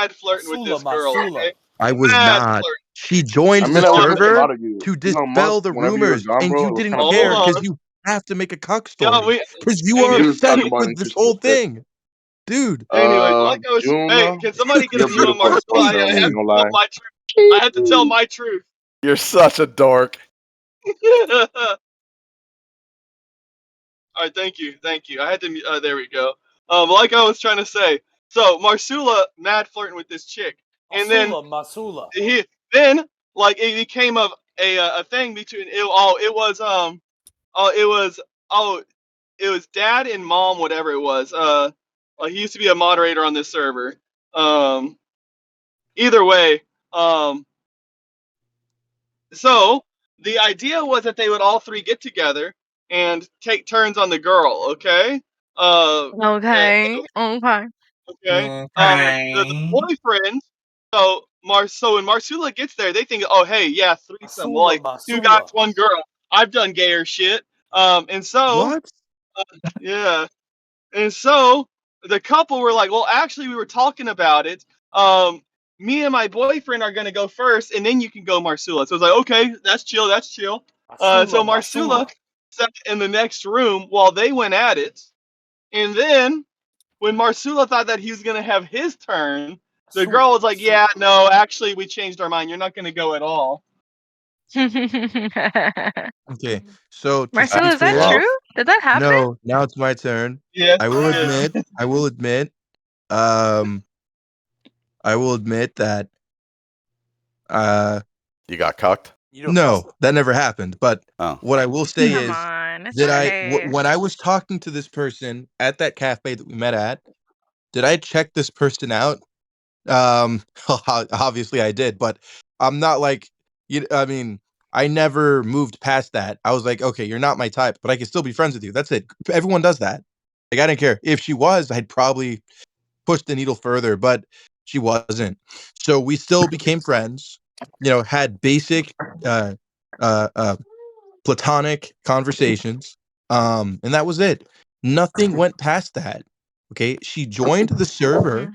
flirting with this girl. Marsula. Okay? I was Mad not. flirting. She joined I the mean, I respect a server lot of you. to Elon Musk, dispel the whenever you were rumors, gone, and bro, you it was didn't kind of care boring. because you have to make a cuck Yeah, story because you and are you- We just talk obsessed about with this interesting whole shit. thing, dude. Anyways, like I was, June, hey, can somebody get you're a view on beautiful as Marsula? fuck, though. I ain't gonna lie. I had to tell my truth. You're such a dork. All right, thank you. I had to. There we go. Like I was trying to say, so Marsula mad flirting with this chick, and then Marsula. like it became a thing between it was dad and mom, whatever it was. He used to be a moderator on this server. Either way, so the idea was that they would all three get together and take turns on the girl. Okay. Okay. Okay. Okay. The boyfriend. So when Marsula gets there, they think, oh hey, yeah, threesome. Well, like two guys, one girl. I've done gayer shit. And so What? yeah, and so the couple were like, well, actually, we were talking about it. Me and my boyfriend are gonna go first, and then you can go, Marsula. So it's like, okay, that's chill, that's chill. So Marsula sat in the next room while they went at it, and then when Marsula thought that he was gonna have his turn, the girl was like, yeah, no, actually, we changed our mind. You're not gonna go at all. Okay, so to Marsula, speak is for that you, true? Did that happen? no, now it's my turn. Yes, I will it is. admit, I will admit that You got cucked? no, that never happened. But Oh. what I will say Come is on, it's that okay. when I was talking to this person at that cafe that we met at, did I check this person out? Obviously I did, but I'm not like I mean, I never moved past that. I was like, okay, you're not my type, but I can still be friends with you. That's it. Everyone does that. Like I didn't care. If she was, I'd probably push the needle further, but she wasn't. So we still became friends. Had basic uh uh platonic conversations. And that was it. Nothing went past that. Okay. She joined the server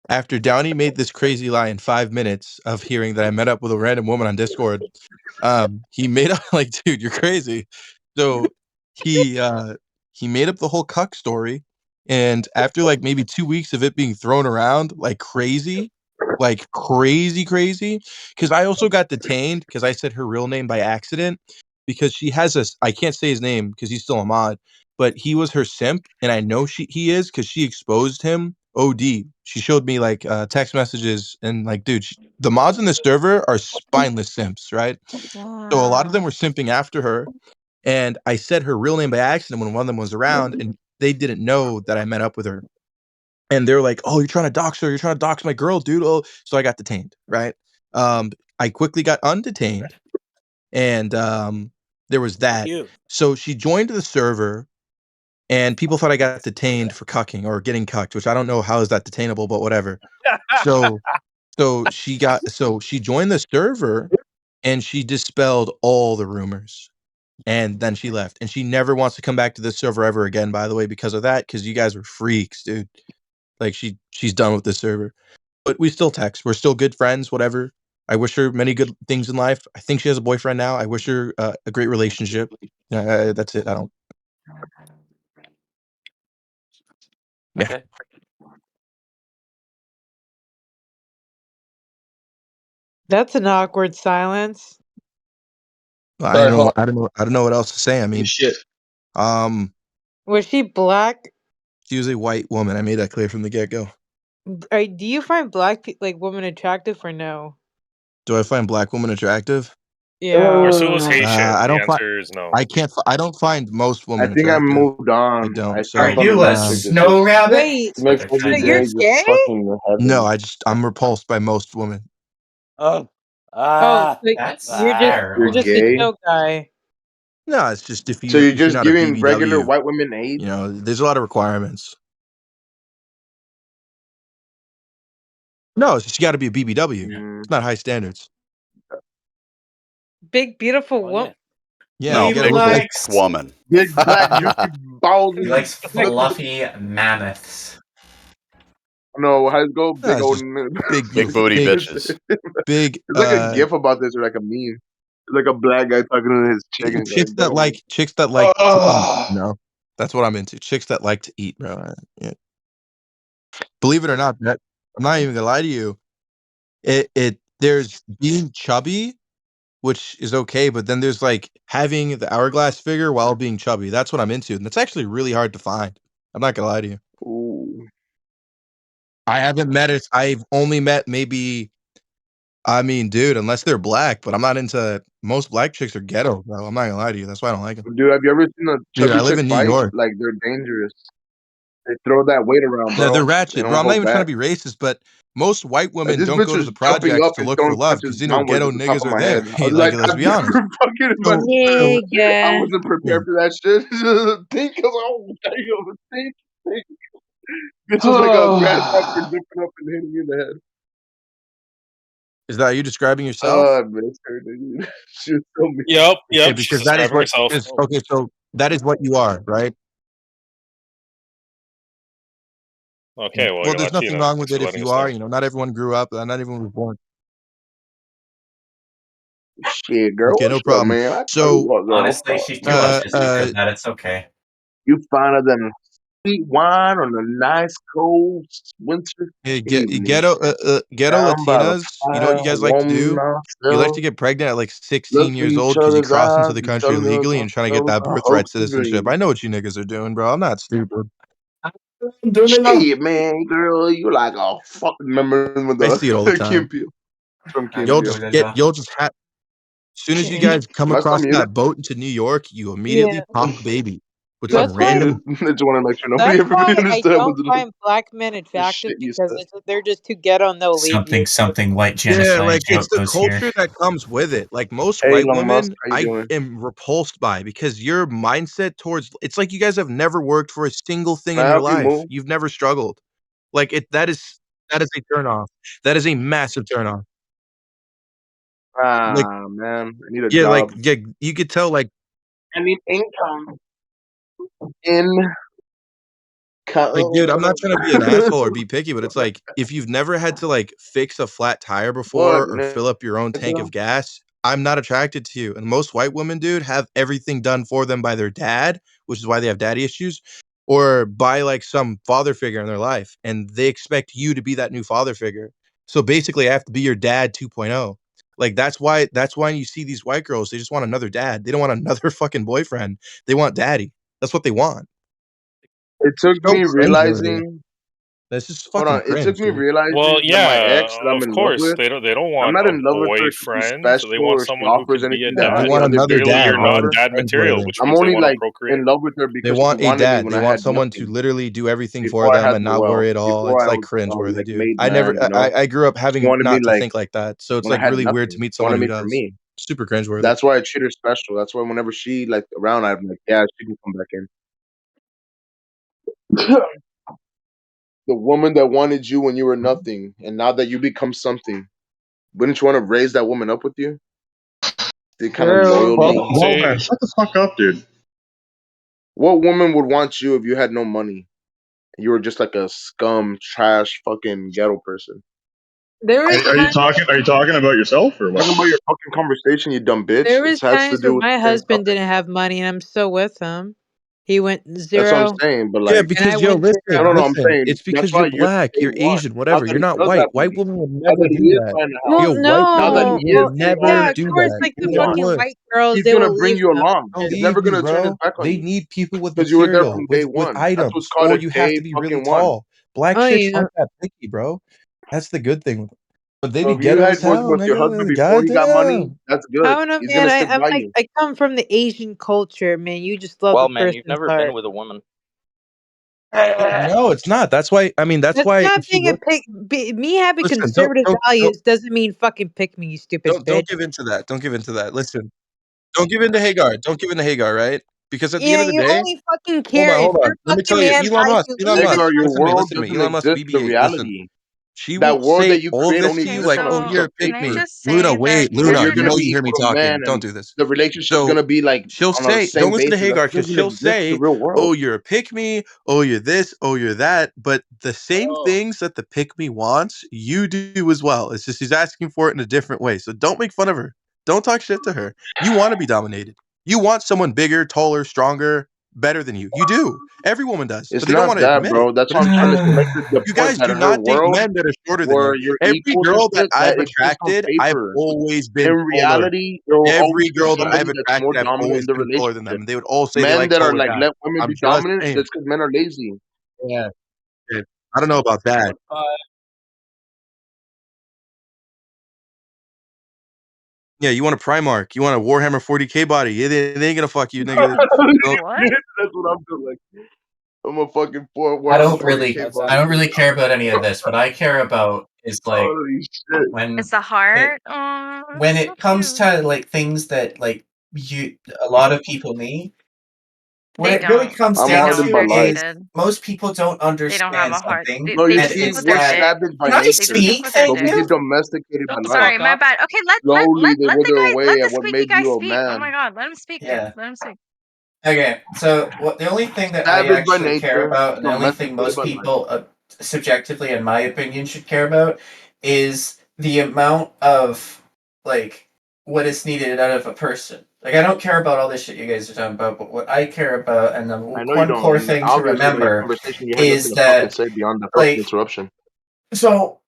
after Downey made this crazy lie in 5 minutes of hearing that I met up with a random woman on Discord. He made up like, dude, you're crazy. So he made up the whole cuck story. And after like maybe 2 weeks of it being thrown around like crazy, crazy, because I also got detained because I said her real name by accident because she has I can't say his name because he's still a mod, but he was her simp, and I know he is because she exposed him. OD. She showed me like text messages and like, dude, the mods in the server are spineless simps, right? Wow. So a lot of them were simping after her, and I said her real name by accident when one of them was around, and they didn't know that I met up with her. And they're like, "Oh, you're trying to dox her. You're trying to dox my girl, dude." Oh, so I got detained, right? I quickly got undetained, and there was that. So she joined the server, and people thought I got detained for cucking or getting cucked, which I don't know how is that detainable, but whatever. So she joined the server, and she dispelled all the rumors. And then she left, and she never wants to come back to this server ever again, by the way, because of that, because you guys were freaks, dude. Like she's done with this server. But we still text. We're still good friends, whatever. I wish her many good things in life. I think she has a boyfriend now. I wish her a great relationship. That's it. I don't. Yeah. Okay. That's an awkward silence. I don't know. I don't know what else to say. I mean, shit. Was she black? She was a white woman. I made that clear from the get-go. Do you find black women attractive or no? Do I find black women attractive? Yeah. Marsula's Haitian. I The don't find. answer is no. I don't find most women I think I attractive. moved on. I don't. I So Are you a snow rabbit? Wait, That's what they're so trying to you're get. gay? no, I'm repulsed by most women. Oh, That's you're fair. just a gay? joke guy. No, it's just if So you're you're just not a giving regular BBW, white women AIDS? there's a lot of requirements. No, she got to be a BBW. It's not high standards. Big beautiful woman. Yeah, No, you gotta big look black like woman. Big black juicy balls. He likes fluffy mammoths. No, high school, Nah, big it's old. just big, Big booty big, bitches. big. It's like a gif about this or like a meme. It's like a black guy talking to his chick and Chicks that going, like to eat. No, that's what I'm into. Chicks that like to eat, bro. Yeah. Believe it or not, that I'm not even gonna lie to you. There's being chubby, which is okay, but then there's like having the hourglass figure while being chubby. That's what I'm into, and that's actually really hard to find. I'm not gonna lie to you. ooh. I haven't met it. I've only met maybe. I mean, dude, unless they're black, but I'm not into most black chicks are ghetto, bro. I'm not gonna lie to you. That's why I don't like them. Dude, have you ever seen a Dude, I chubby live chick in New fight? York. Like, they're dangerous. They throw that weight around, No, they're bro. They ratchet, bro. don't I'm not hold even trying to back. be racist, but most white Like, women this don't bitch go to was the jumping projects up to and look for throwing love punches because you know downwards ghetto at the top niggas of are my head. there. I was like, Let's I've be honest. never fucking in my So, life. I Nigga. wasn't yeah. prepared for that shit. Think, cause oh, think. Bitch was like a grasshopper jumping up and hitting me in the head. Is that you describing yourself? I miss her, dude. She was so mean. Yep, Okay, yep. She's because that is describing what herself. is okay. So that is what you are, right? Okay, well, Well, you're there's nothing Latina. wrong with Thanks it for if letting you us are. know. You know, not everyone grew up. Not everyone was born. Shit, girl, Okay, no what's up, problem. man? I tell you So, what, girl. Honestly, she's too uh, autistic for uh, that. It's okay. You finer than sweet wine on a nice cold winter evening. ghetto Down by the Latinas. You know what fire, you guys like to warming do? You like to ourselves. get pregnant at like 16 Looking years each old because you other's crossed into eyes the and country telling us illegally and trying to get ourselves that our birthright hopes and citizenship. dreams. I know what you niggas are doing, bro. I'm not stupid. I'm doing it now. Shit, man, girl, you like a fucking remember when I see it all the the time. Kim Peel from I'm Kim You'll Peel. just doing it get. now. You'll just have. As soon as you guys come Last across time you that boat into New York, you Yeah. immediately pop a baby with yeah, some That's why random. I just want to make sure nobody that's everybody why I understood what don't find black men the attractive shit you because said. they're just too ghetto and they'll leave you. Something white Yeah, genocide like it's joke the goes here. culture that comes with it. Like most Hey, white Elon Musk, women, how you I doing? am repulsed by because your mindset towards it's like you guys have never worked for a single thing Can I in your help you life. move? You've never struggled. Like that is a turn off. That is a massive turn off. Like Ah, man, I need a yeah, like job. yeah, you could tell like I need income. dude, I'm not trying to be an asshole or Income. be picky, but it's like if you've never had to like fix a flat tire What, before or nigga? fill up your own tank of gas, I'm not attracted to you. And most white women, dude, have everything done for them by their dad, which is why they have daddy issues, or by like some father figure in their life. And they expect you to be that new father figure. So basically, I have to be your dad 2.0. Like that's why you see these white girls, they just want another dad. They don't want another fucking boyfriend. They want daddy. That's what they want. It took So me cringeworthy. realizing. That's just Hold fucking on. It took cringe, me dude. realizing Well, that my yeah, ex that I'm of in love course. with, They don't I'm want not a in love with her because she's boyfriend. They special want or she someone who offers can be a anything Yeah, that they any want daddy. other another bitch Clearly, can dad you're more not than offer. dad material, cringeworthy. which I'm means they only want to like procreate. in love with her They because she want a wanted me dad. when They I want had someone to nothing. literally do everything for Before I them had and the not wealth. worry at all. Before It's I like was cringeworthy, like dude. made man. You know, I grew up she having wanted me not to like think like that. So it's when I like had really weird to nothing. meet She someone wanted who me for does. me. Super cringeworthy. That's why I treat her special. That's why whenever she like around, I'm like, yeah, she can come back in. The woman that wanted you when you were nothing, and now that you become something, wouldn't you want to raise that woman up with you? The kind of True. loyally. Well, man, See, shut the fuck up, dude. What woman would want you if you had no money? You were just like a scum, trash, fucking ghetto person. There Are, was are you time talking? Are you talking about yourself or what? Talking about your fucking conversation, you dumb bitch. there It was has to times where do with my the same husband topic. didn't have money and I'm still with him. He went That's what I'm 0 saying. But Yeah, like, and I because yo, went no, 0. no, no. I'm listen. saying It's that's because you're why you're the black, day you're one. Asian, Now whatever. that You're he not does have white. White money, women would now never that he do is that. buying a house, Well, Yo, white now that women no. he would is Well, day never one, yeah, of do course, that. like They the never one, fucking would. white girls, he's they gonna will bring leave you them. along. He's Believe never me, gonna turn his bro. back on They you need people with because you were there material, from day with one. That's what's items, called or a you have day to be really fucking one. tall. Black Oh chicks yeah. aren't that picky, bro. That's the good thing with them. But they So be if you ghetto had as was hell, with your husband nigga. before he got money, Goddamn. that's good. I don't know, He's man. gonna stick by you. I come from the Asian culture, man. You just love the Well, man, you've person's never been heart. with a woman. No, it's not. That's why. I mean, that's That's why not if you being a look, pick. Me having listen, conservative values doesn't mean fucking pick me, you stupid don't bitch. give into that. Don't give into that. Listen, don't give in to Hagar. Don't give in to Hagar. Right? Because at the Yeah, end of the you day, only fucking hold care on, if hold on. your Let me fucking tell you, man buys you Elon weed. Musk. Hagar, your Listen to me. world Listen to me. doesn't Elon Musk, exist in the BB-8. Listen. reality. She That will world say that you all of create this only to Okay, you like, exists "Oh, on so you're a some can pick I paper, me." just Luna, say that wait, you where guys Luna, you're are you gonna know just be you hear me equal to talking. man, Don't and do this. the relationship's So, gonna be like she'll on the say same don't listen to basis. That Hagar because doesn't 'cause she'll exist in the say, real "Oh, world. you're a pick me. Oh, you're this. Oh, you're that." But the same Oh, things that the pick me wants, you do as well. It's just she's asking for it in a different way. So don't make fun of her. Don't talk shit to her. You wanna be dominated. You want someone bigger, taller, stronger, better than you. You do. Every woman does, but It's they don't not wanna that, admit it. bro. That's But why it's I'm trying to true. make the You point guys that do her not date world, men that are shorter than where you. you're Every equals and girl that shit, that I've exists on attracted, I've paper. always been In taller. reality, there will Every always be girl that I've somebody that's more attracted, I've dominant always in the been taller than them, relationship. and they would all say they Men like that are taller like guys. let women I'm be just dominant. saying. That's because men are lazy. Yeah, yeah. I don't know about that. Yeah, you want a Primark, you want a Warhammer 40K body. Yeah, they ain't gonna fuck you, nigga. Don't what? That's what I'm doing. I'm a fucking I Warhammer don't 40K really, body. I don't really care about any of this. What I care about is like Holy shit. It's when the it heart. Oh, when that's so it comes cute. to like things that like a lot of people need. What They it really don't. comes I'm They down don't. hardened by to They're life. is jaded. most people don't They don't have understand a heart. something, No, you and see, Speak it's with their we're that. dick. savage by Can I They just nature, speak speak? with their but Thank we dick. get you. domesticated Shut by the life. fuck Sorry, my up. bad. Okay, Slowly, they let the wither guy let away the at what squeaky made guy you a speak. Oh my man. god, let him speak, dude. Yeah. Let him speak. Okay, so what the only thing that I Savage by actually care nature, about, and the only thing domesticated most by life. people, subjectively, in my opinion, should care about, is the amount of like what is needed out of a person. Like, I don't care about all this shit you guys are talking about, but what I care about, and the I know you one don't. core And thing to obviously, in that remember, conversation, you had nothing is to fucking that say beyond the fucking like interruption. so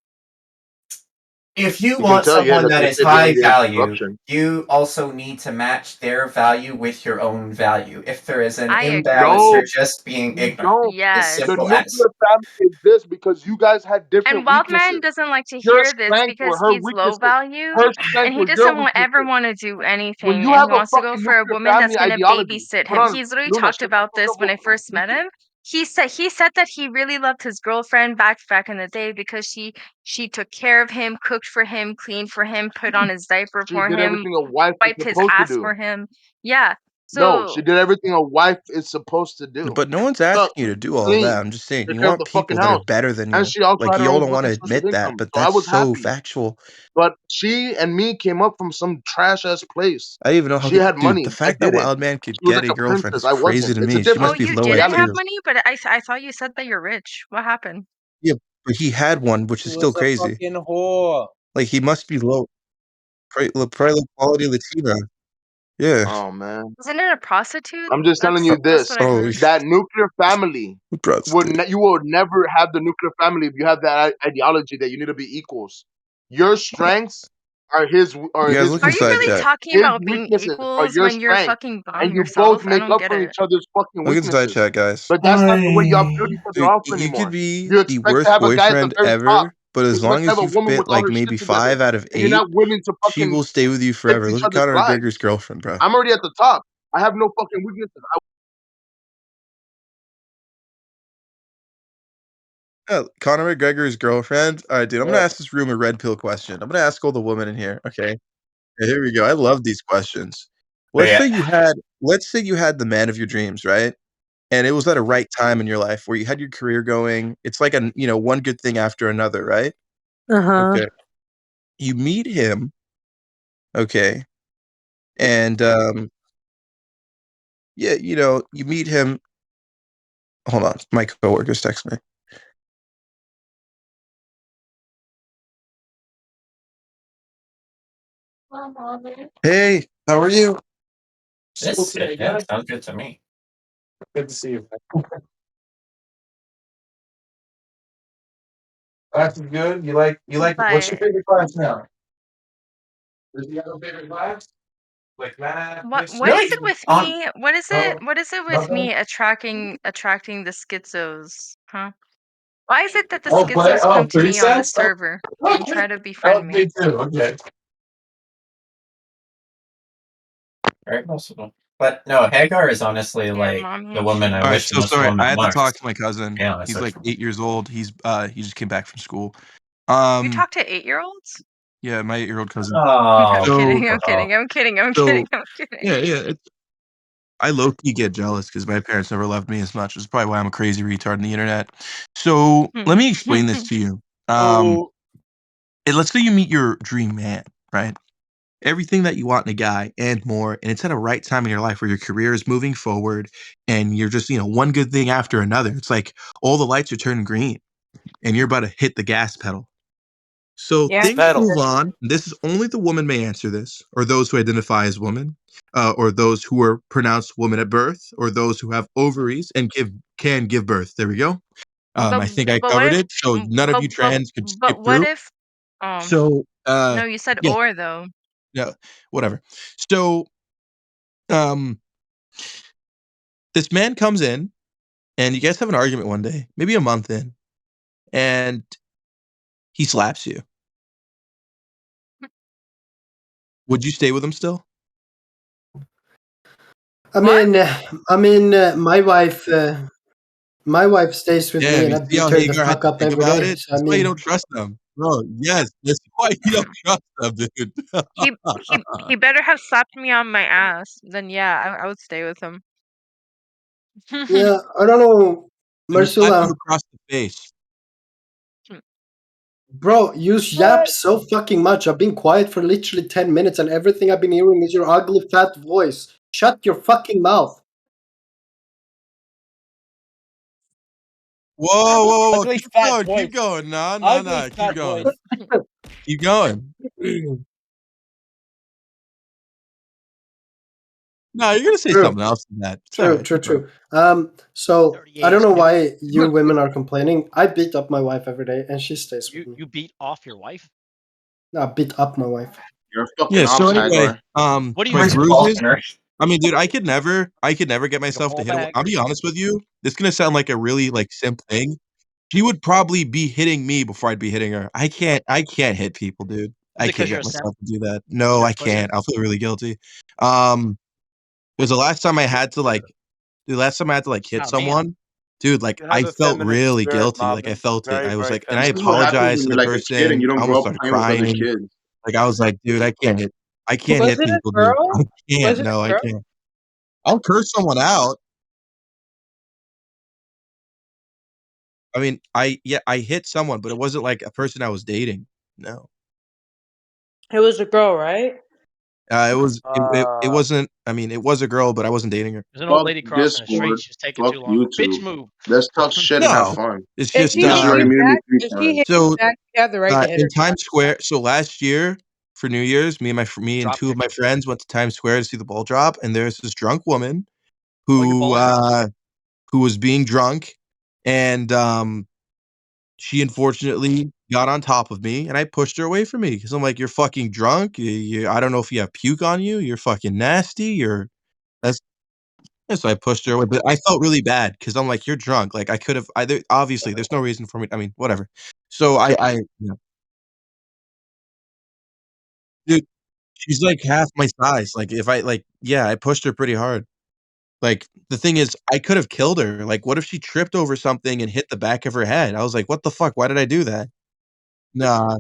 if you You can want tell you had someone that nothing to is say beyond high the value, interruption. you also need to match their value with your own value. If there is an I imbalance, No, agree. you're just being you ignorant. don't. As Yes. The simple as. nuclear family exists because you guys had And different Wildman weaknesses. doesn't like to Your hear this strengths were because her he's low weaknesses. value Her and strengths he were your doesn't ever weaknesses. want to do When anything you and have he a wants to go fucking for a nuclear woman that's family going to ideology, babysit hold him. on, He's literally Luna, talked shut the about fuck this up when while I I'm first met speaking. him. He said that he really loved his girlfriend back in the day because she took care of him, cooked for him, cleaned for him, put on his diaper She for did him, everything a wife is wiped his supposed to ass do. for him. Yeah. No, she So did everything a wife is supposed to do. But no one's Cook, asking you to do all of that. clean, I'm just saying take you care of want the fucking people that are house. better than And you. she also Like, had her y'all own don't wanna fucking source of admit that, income. but So I that's was so happy. factual. But she and me came up from some trash ass place. I didn't even know how She the had dude, the money. I fact that didn't. Wildman could She was get like a a girlfriend princess. is I crazy wasn't. to It's a me. She oh, must difference. be you It's low didn't have reality. IQ. money, but I thought you said that you're rich. What happened? Yeah, but he had one, which She is still was a crazy. fucking whore. Like, he must be low probably low quality Latina. Yeah. Oh man. Isn't it a prostitute? I'm just telling you That's this. what I Holy heard. sh That nuclear family prostitute. you will never have the nuclear family if you have that ideology that you need to be equals. Your strengths are You guys his look Are you inside really weaknesses. chat. talking His about being weaknesses are equals your when you're strength. fucking And bomb you both yourself? I make don't up get for it. each other's fucking Look inside weaknesses. chat, guys. But that's not the way y'all build each other Dude, up you could anymore. be You the expect to worst have a guy at the boyfriend very top. ever, but You as expect long to as have a you woman fit, with all like, her shit maybe together. 5 out of And you're 8, not willing to she fucking will stay with you fix forever. each Look at other's Conor lives. McGregor's girlfriend, bro. I'm already at the top. I have no fucking weaknesses. Yeah, Conor McGregor's girlfriend. Alright, dude, I'm gonna Yeah. ask this room a red pill question. I'm gonna ask all the women in here, okay? Yeah, here we go. I love these questions. But Let's yeah, say you had let's say you had the man of your dreams, right? And it was at a right time in your life where you had your career going. It's like one good thing after another, right? Uh-huh. Okay. You meet him, okay, and, yeah, you meet him. Hold on, my coworkers text me. "Hey, how are you?" this shit, yeah, sounds good to me. Good to see you. Class is good? You like what's your But favorite class now? Does he have a favorite class? Like math, what is Really? it with On me? What is it? No, What is it with nothing? me attracting the schizos? Huh? Why is it that the Oh, schizos come to me on the presets? Oh, server and okay. try to Oh, befriend me me? too, okay. right, most of them. But no, Hagar is honestly Yeah, like mommy the woman I Alright, wish so most sorry, I women had to married. talk to my cousin. Yeah, that's He's, such like, a 8 years old. He just came back from school. You Um, talk to 8-year-olds? yeah, my 8-year-old cousin. Oh, I'm So kidding. I'm kidding. I'm kidding. I'm kidding. so I'm kidding. yeah, yeah, I low key get jealous because my parents never loved me as much. It's probably why I'm a crazy retard on the internet. So let me explain this to you. Um, Oh, and let's say you meet your dream man, right? Everything that you want in a guy and more, and it's at a right time in your life where your career is moving forward and you're just, one good thing after another. It's like all the lights are turning green and you're about to hit the gas pedal. So Yeah. things pedal. move on. This is only the woman may answer this, or those who identify as woman, or those who are pronounced woman at birth, or those who have ovaries and can give birth. There we go. But I think I but what covered if it. So none of you trans could skip but what through. if So no, you said yeah, or though. yeah, whatever. So um, this man comes in, and you guys have an argument one day, maybe a month in, and he slaps you. Would you stay with him still? I What? mean, my wife stays with me, Damn, and you I see beat how her the Hagar had fuck to up think every about day. it? So I That's why you mean, don't trust them, bro. Yes, that's why you don't trust them, dude. He better have slapped me on my ass. Then yeah, I would stay with him. yeah, I don't know, Let me slap you Marsula, across the face. bro. You yap so fucking much. I've been quiet for literally 10 minutes, and everything I've been hearing is your ugly fat voice. Shut your fucking mouth. Whoa, whoa, whoa, whoa! Ugly fat Keep voice. going. Nah, nah, Ugly nah. Keep fat going. voice. Keep going. No, you're gonna say True, something else than that. It's all true, right. true, It's all right. true. So I 38 don't is know good. why you women are complaining. I beat up my wife every day, and she stays with me. You beat off your wife? No, I beat up my wife. You're a fucking Yeah. So ops, anyway, Hagar. What do you my Where's do? bruises. Faulkner? I mean, dude, I could never get Like a myself to ball hit a. bag? I'll be honest with you. This is gonna sound like a really simp thing. She would probably be hitting me before I'd be hitting her. I can't hit people, dude. Is I it can't because you're get a simp? myself to do that. No, You're I a pussy? can't. I'll feel really guilty. Um, because the last time I had to It's hit not a man. someone, dude, like It has I a felt feminine really spirit, guilty. Like I Marvin. felt it. Very, I was very like, and I This feminine. is what happens apologized when to you're the like a kid and person. you I don't grow almost up started playing with other crying. kids. Like I was like, dude, I can't hit. I can't Was hit it a people, dude. girl? I Was can't. it a No, I girl? can't. I'll curse someone out. I mean, I hit someone, but it wasn't like a person I was dating. No. It was a girl, right? It wasn't. I mean, it was a girl, but I wasn't dating her. There's an old Fuck lady crossing the street. Discord. She's taking Fuck too long. Bitch YouTube. move. Let's talk shit and have No, fun. it's If just she You hit just you already muted me back, 3 if she times. hit you so back, you have the right to hit her in back. Times Square. So last year for New Year's, me and Drop two of my kick her. friends went to Times Square to see the ball drop, and there's this drunk woman Oh, your who balls dropped? who was being drunk, and she unfortunately got on top of me, and I pushed her away from me because I'm like, "You're fucking drunk. I don't know if you have puke on you. You're fucking nasty. You're that's." And so I pushed her away, but I felt really bad because I'm like, "You're drunk." Like I could have. Obviously, there's no reason for me. I mean, whatever. So dude, she's like half my size. Like if I yeah, I pushed her pretty hard. Like the thing is, I could have killed her. Like, what if she tripped over something and hit the back of her head? I was like, "What the fuck? Why did I do that?" Nah.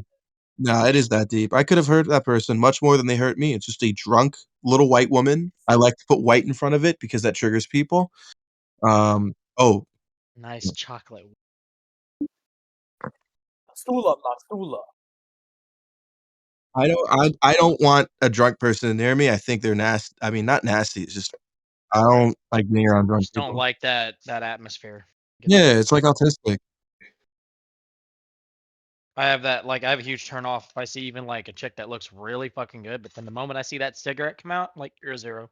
No, it is that deep. I could have hurt that person much more than they hurt me. It's just a drunk little white woman. I like to put white in front of it because that triggers people. Oh, Nice chocolate. Marsula, Marsula. I don't want a drunk person near me. I think they're nasty. I mean, not nasty. It's just I don't like being around drunk Just don't people. like that atmosphere. Get that. Yeah, it's like autistic. I have that, like, I have a huge turn off if I see even like a chick that looks really fucking good, but then the moment I see that cigarette come out, I'm like, you're a zero.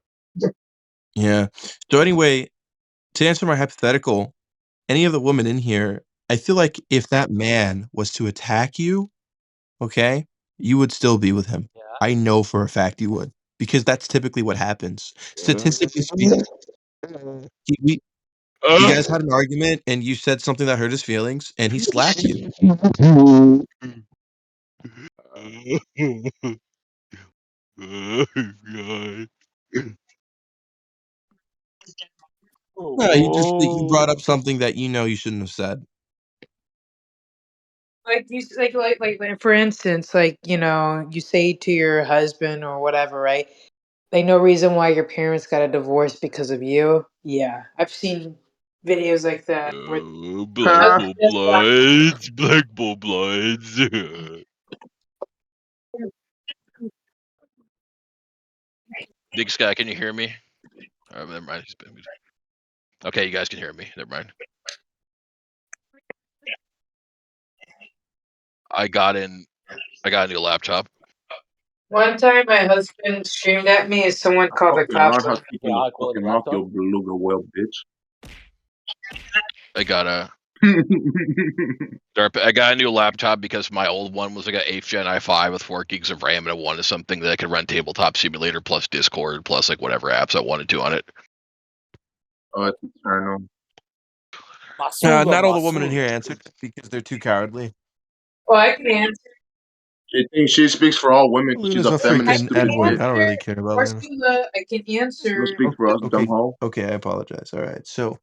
Yeah. So anyway, to answer my hypothetical, any of the women in here, I feel like if that man was to attack you, okay, you would still be with him. Yeah. I know for a fact you would, because that's typically what happens. Statistically speaking, we you guys had an argument and you said something that hurt his feelings and he slapped you. No, you brought up something that you know you shouldn't have said. Like you, like for instance, like you say to your husband or whatever, right? Like no reason why your parents got a divorce because of you. Yeah, I've seen videos like that. Where Black Bull Bloods, Black Bull Bloods. Big Sky, can you hear me? Oh, never mind. Okay, you guys can hear me. Never mind. I got a new laptop. one time my husband screamed at me as someone called the Fucking cops learn how on to keep in the fucking mouth, you beluga whale bitch. I got a new laptop because my old one was like an 8th gen i5 with 4 gigs of RAM, and I wanted something that I could run Tabletop Simulator plus Discord plus like whatever apps I wanted to on it. Oh, it's eternal. Not all the women in here answered because they're too cowardly. Oh, I can answer. She thinks she speaks for all women because she's Luna's a a feminist, freaking stupid N-word. bitch. I don't really care about Luna. Marsula, I can She answer. don't speak for us, dumb hoe. Okay, I apologize. All right, so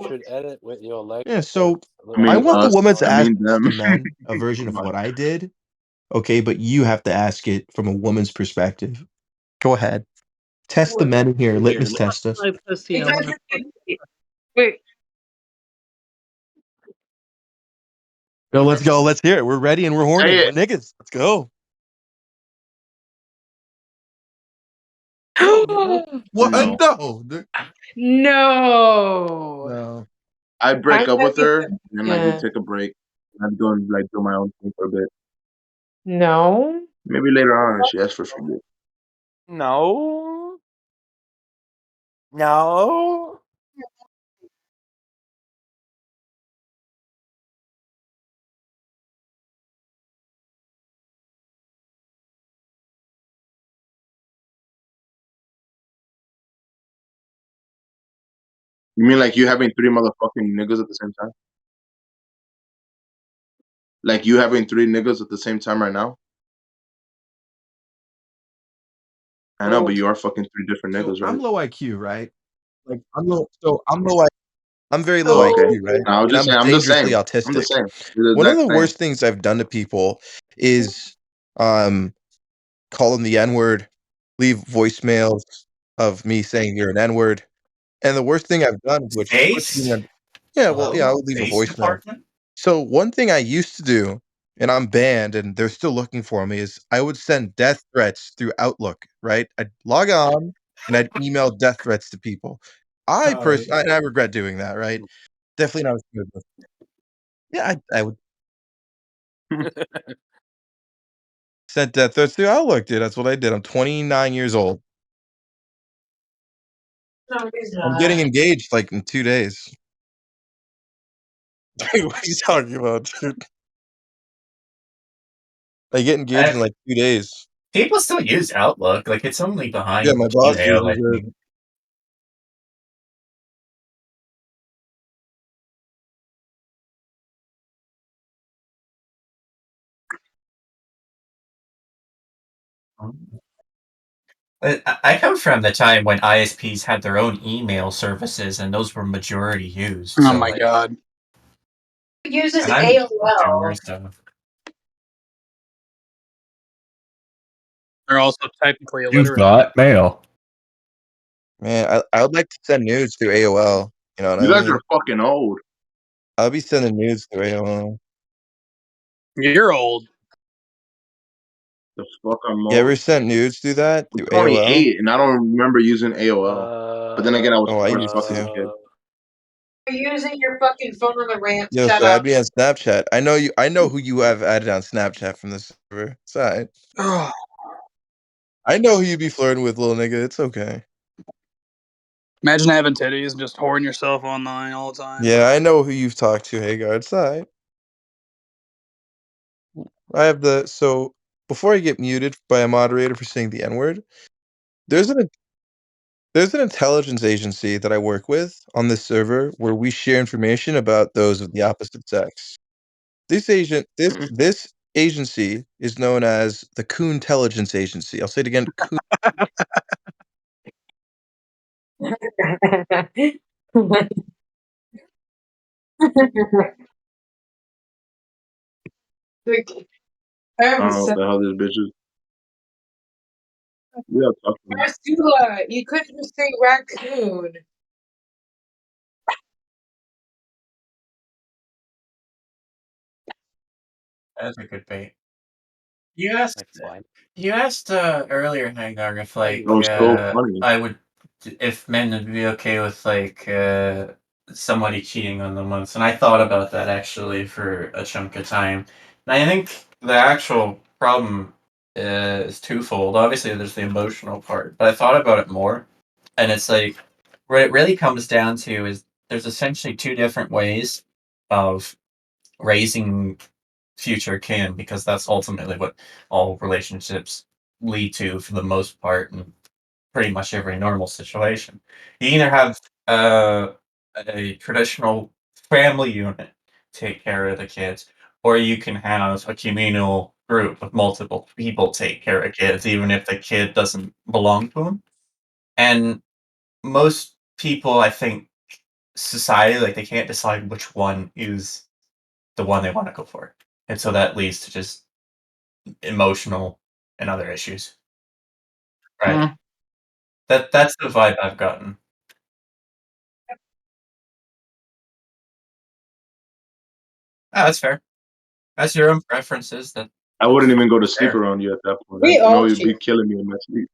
Should edit with your leg. yeah, so I I mean want the us. woman to I ask mean them. the men a version of Come on. what I did. Okay, but you have to ask it from a woman's perspective. Go ahead. Test the men in here. Litmus test us. Wait, No, let's go. Let's hear it. We're ready and we're horny. Say We're it. niggas. Let's go. What? No. No. no. No. I break I'm up not with her, even. and like we take a break. I'm doing like do my own thing for a bit. No. Maybe later on, she asks for forgiveness. No. No. You mean like you having 3 motherfucking niggas at the same time? Like you having 3 niggas at the same time right now? I know, but you are fucking 3 different So niggas, I'm right? low IQ, right? Like I'm low. I'm very low Oh, okay. IQ, right? No, I was And just I'm saying. I'm the dangerously same. I'm the autistic. same. You're the One of exact the same. worst things I've done to people is call them the N-word, leave voicemails of me saying you're an N-word. And the worst thing I've done, which puts me Based? on yeah, well, yeah, I Hello? would leave a Based voicemail. department? So one thing I used to do, and I'm banned and they're still looking for me, is I would send death threats through Outlook, right? I'd log on and I'd email death threats to people. I regret doing that, right? Definitely not as good. Yeah, I would send death threats through Outlook, dude. That's what I did. I'm 29 years old. No, he's I'm not. getting engaged like in 2 days. Dude, what are you talking about, dude? I get engaged in Uh, like 2 days. People still use Outlook. Like, it's only Yeah, behind my boss Gmail, I uses it. think. I come from the time when ISPs had their own email services, and those were majority used. Oh So, my like, god. He uses and I'm AOL. sure, so. They're also technically You've illiterate. got mail. Man, I would like to send nudes through AOL. You know what You I guys are mean? fucking old. I'll be sending nudes through AOL. You're old. The fuck I'm You ever old. sent nudes through that? I'm Through AOL? 28, and I don't remember using AOL. But then again, I was Oh, I pretty used fucking to. kid. You're using your fucking phone on the rant. Yo, Shut so up. add me on Snapchat. I know who you have added on Snapchat from this server. It's alright. I know who you be flirting with, little nigga. It's okay. Imagine having titties and just whoring yourself online all the time. Yeah, I know who you've talked to, Hagar. It's alright. So before I get muted by a moderator for saying the N-word, there's an there's an intelligence agency that I work with on this server where we share information about those of the opposite sex. This agency is known as the Coon-telligence Agency. I'll say it again, Coon. I don't know what the hell this bitch is. Yeah, talk to me. Marsula, you couldn't just say raccoon. That's a good bait. You asked. That's fine. You asked earlier, Hagar, if Why you That was so funny. I would, if men would be okay with somebody cheating on them once, and I thought about that actually for a chunk of time. And I think the actual problem is twofold. Obviously, there's the emotional part, but I thought about it more, and it's like what it really comes down to is there's essentially two different ways of raising future kin, because that's ultimately what all relationships lead to for the most part in pretty much every normal situation. You either have a traditional family unit take care of the kids, or you can have a communal group of multiple people take care of kids, even if the kid doesn't belong to them. And most people, I think, society, like, they can't decide which one is the one they want to go for. And so that leads to just emotional and other issues. Right. That's the vibe I've gotten. Ah, that's fair. That's your own preferences. I wouldn't even go to That's sleep fair. around you at that point. We I know all you'd cheat. be killing me in my sleep.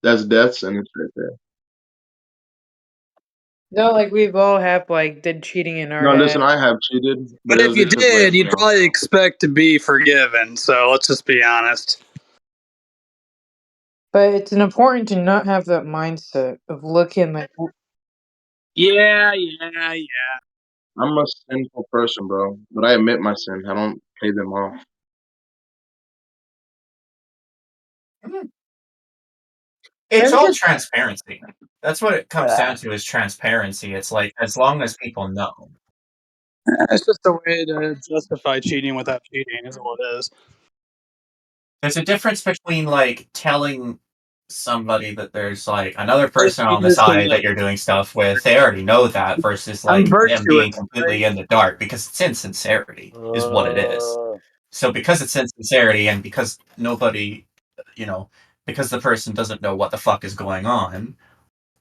That's death sentence right there. No, like we've all have like did cheating in our No, listen, head. I have cheated, but But it if was you because, like, did, you you'd know, probably expect to be forgiven. So let's just be honest. But it's important to not have that mindset of looking like Yeah. I'm a sinful person, bro. But I admit my sin. I don't pay them off. It's I'm all just transparency. That's what it comes down to, is transparency. It's like, as long as people know. It's just a way to justify cheating without cheating, is all it is. There's a difference between, like, telling somebody that there's, like, another Like, person on the here's side the- that you're doing stuff with. They already know that, versus, I'm like, them virtuous, being right? completely in the dark, because it's insincerity is what it is. Uh, So because it's insincerity, and because nobody, you know, because the person doesn't know what the fuck is going on,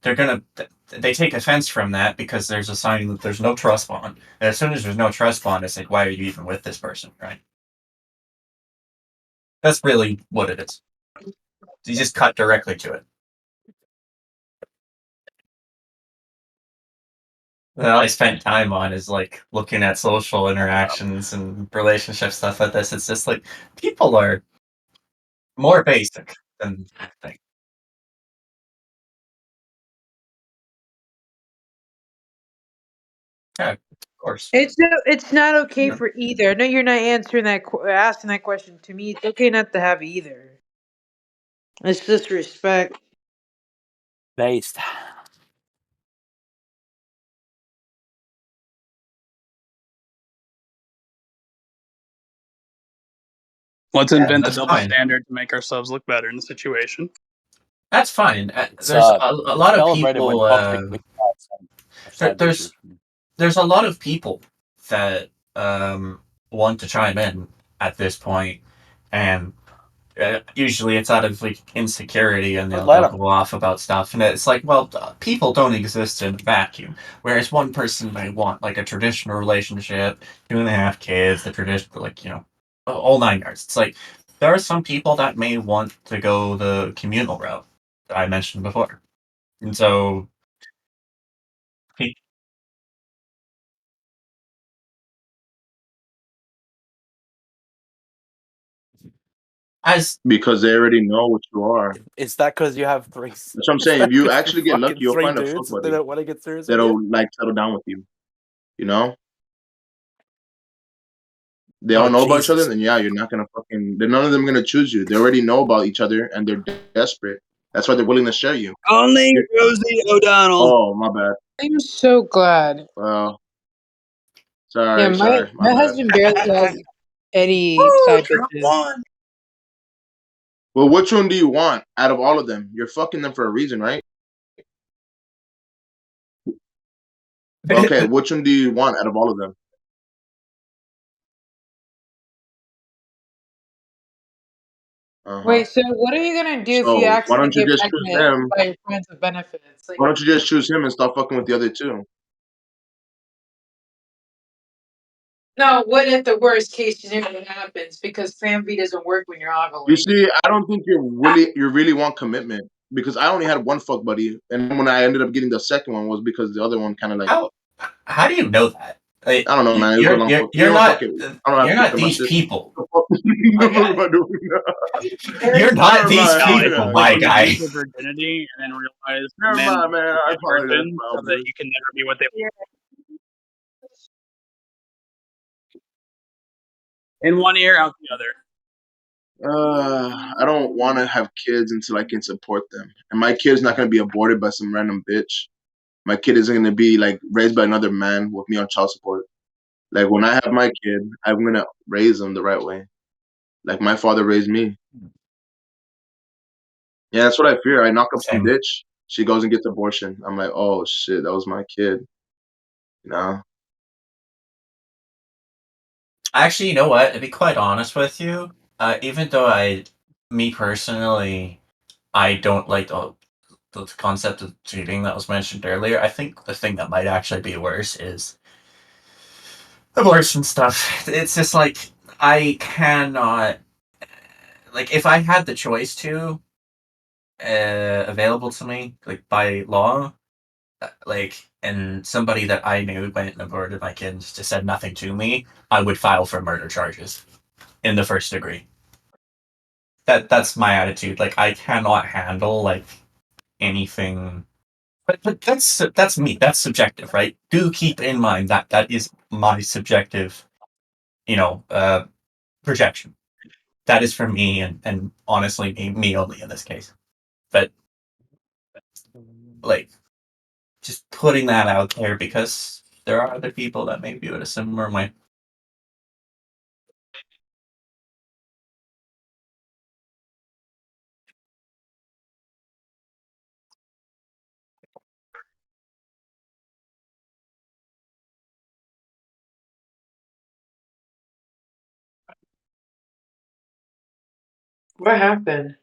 they're gonna they take offense from that, because there's a sign that there's no trust bond. And as soon as there's no trust bond, it's like, why are you even with this person, right? That's really what it is. You just cut directly to it. That I spent time on is, like, looking at social interactions and relationship stuff like this. It's just like, people are more basic than you think. Yeah, of course. it's not okay Yeah. for either. I know you're not answering that asking that question to me. It's okay not to have either. It's disrespect. based. Let's Yeah, invent the that's double fine. standard to make ourselves look better in the situation. That's fine. It's There's a lot of celebrated when people. publicly have There, side there's issues. there's a lot of people that want to chime in at this point, and usually it's out of, like, insecurity, and Just they'll let they'll them. go off about stuff, and it's like, well, people don't exist in a vacuum. Whereas one person may want, like, a traditional relationship, 2.5 kids, the traditional, like, all 9 yards. It's like, there are some people that may want to go the communal route that I mentioned before, and so pe- as Because they already know what you are. Is that because you have three? That's what I'm Is saying. that If you because you're actually get lucky, fucking you'll three find a fuck dudes and they buddy don't want to get serious with you? that'll, like, settle down with you. You know? They all Oh know about each other, Jesus! then yeah, you're not gonna fucking. Then none of them are gonna choose you. They already know about each other, and they're desperate. That's why they're willing to share you. Only You're, Rosie O'Donnell. oh, my bad. I'm so glad. Well, Yeah, sorry, my my bad. husband barely has any Woo! side Trump bitches. won. Well, which one do you want out of all of them? You're fucking them for a reason, right? Okay, which one do you want out of all of them? Uh-huh. Wait, so what are you gonna do if you So why accidentally don't you get just choose pregnant him? by your friends with benefits? Like, Why don't you just choose him and stop fucking with the other two? no, what if the worst case scenario happens because Plan B doesn't work when you're You ovulating? see, I don't think you really want commitment because I only had one fuck buddy, and when I ended up getting the second one was because the other one kind of like How do you know that? Like, I don't know, man. It was a long fuck. You you're know what? Fuck not it. I don't have you're to think not about these this. people. The fuck the fuck am I doing? You're not Never these mind. No, it's people, just I like my when you guy. lose your virginity and then realize Never men mind, want man. you I dead apologize virgin for so that all you can never be what they Yeah. in one ear, out the other. I don't want to have kids until I can support them, and my kid's not gonna be aborted by some random bitch. My kid isn't gonna be like raised by another man with me on child support. Like when I have my kid, I'm gonna raise him the right way, like my father raised me. Yeah, that's what I fear. I knock up some Same. bitch, she goes and gets abortion. I'm like, oh shit, that was my kid. You know? Actually, you know what? To be quite honest with you, even though me personally, I don't like the concept of cheating that was mentioned earlier. I think the thing that might actually be worse is abortion stuff. It's just like I cannot like if I had the choice to available to me like by law, like and somebody that I knew went and aborted my kids just said nothing to me, I would file for murder charges in the first degree. That's my attitude. Like I cannot handle like anything. But that's me. That's subjective, right? Do keep in mind that that is my subjective, you know, projection. That is for me, and honestly, me only in this case. But like, just putting that out there because there are other people that may view it a similar way. what happened?